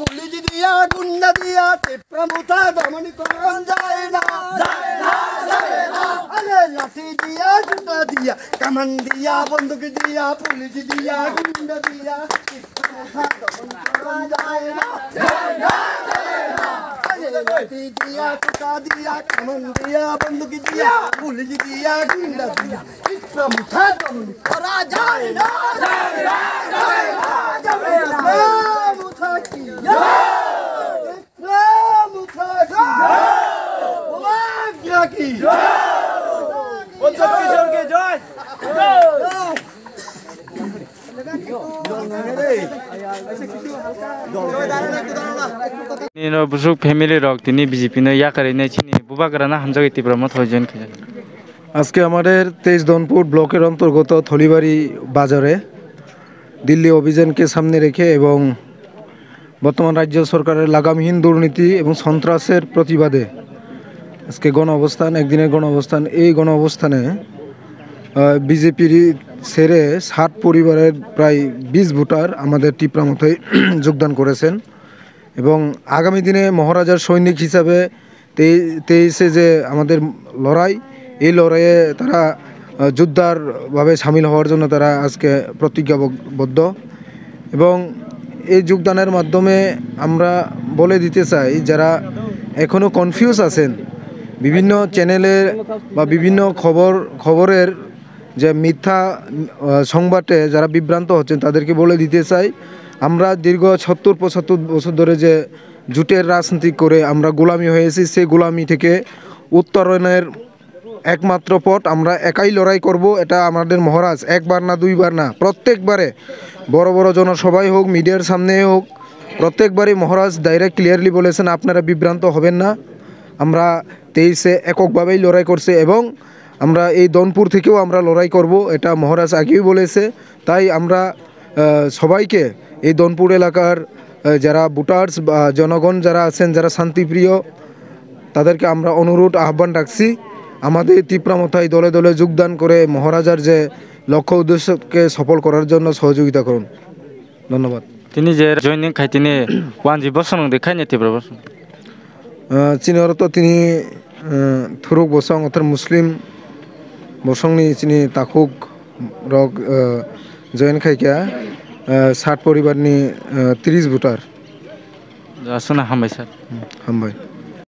police দিয়া গুন্ডা দিয়া তীব্রমুথা দমন করন যায় না আরে লাঠি দিয়া জুতা দিয়া কামান দিয়া বন্দুক দিয়া পুলিশ দিয়া গুন্ডা দিয়া তীব্রমুথা দমন করন যায় না আরে লাঠি দিয়া জুতা দিয়া কামান দিয়া বন্দুক দিয়া পুলিশ দিয়া গুন্ডা দিয়া তীব্রমুথা দমন করা যায় না busuk family rok tini BJP no yakari ne chini bubagrana hamjagi tibramo thojен khaya আজকে আমাদের 23 দনপুর ব্লকের অন্তর্গত থলিবাড়ি বাজারে দিল্লি অভিযানকে সামনে রেখে এবং বর্তমান রাজ্য সরকারের লাগামহীন দুর্নীতি এবং সন্ত্রাসের প্রতিবাদে আজকে গণ অবস্থান একদিনের গণ অবস্থান এই গণ অবস্থানে বিজেপির ছেড়ে 60 পরিবারের প্রায় 20 ভোটার আমাদের টিপ্রামথায় যোগদান করেছেন এবং আগামী দিনে মহারাজার সৈনিক হিসাবে 23-এ যে আমাদের লড়াই এই লড়াইয়ে তারা যোদ্ধারভাবে সামিল হওয়ার জন্য তারা আজকে প্রতিজ্ঞাবদ্ধ এবং এই যোগদানের মাধ্যমে আমরা বলে দিতে চাই যারা এখনও কনফিউজ আছেন বিভিন্ন চ্যানেলে বা বিভিন্ন খবরের যে মিথ্যা সংবাদে যারা বিভ্রান্ত হচ্ছেন তাদেরকে বলে দিতে চাই আমরা দীর্ঘ 70-75 বছর ধরে যে জুটের রাজনীতি করে আমরা গোলামি হয়েছি সেই গোলামি থেকে উত্তরণের একমাত্র পথ আমরা একাই লড়াই করব এটা আমাদের মহারাজ একবার না দুইবার না প্রত্যেকবারে বড় বড় জনসভায় হোক মিডিয়ার সামনে হোক প্রত্যেকবারই মহারাজ ডাইরেক্ট ক্লিয়ারলি বলেছেন আপনারা বিভ্রান্ত হবেন না আমরা 23-এ এককভাবেই লড়াই করছে এবং আমরা এই দনপুর থেকেও আমরা লড়াই করব এটা মহারাজ আগেই বলেছে তাই আমরা সবাইকে এই দনপুর এলাকার যারা ভোটার্স বা জনগণ যারা আছেন যারা শান্তিপ্রিয় তাদেরকে আমরা অনুরোধ আহ্বান রাখছি আমাদের তীব্রমথায় দলে দলে যোগদান করে মহারাজার যে লক্ষ্য উদ্দেশ্যকে সফল করার জন্য সহযোগিতা করুন ধন্যবাদ তিনি যে জয়নিং খাইতিনি ওয়ানজি বসং দেখাইনি তীব্র বসং চিনির তো তিনি থুরুক বসং অর্থাৎ মুসলিম বসংনি চিনি তাকুক রক জয়েন খাইকা 60 পরিবারনি 30 ভোটার আসুন হামবাই স্যার হামবাই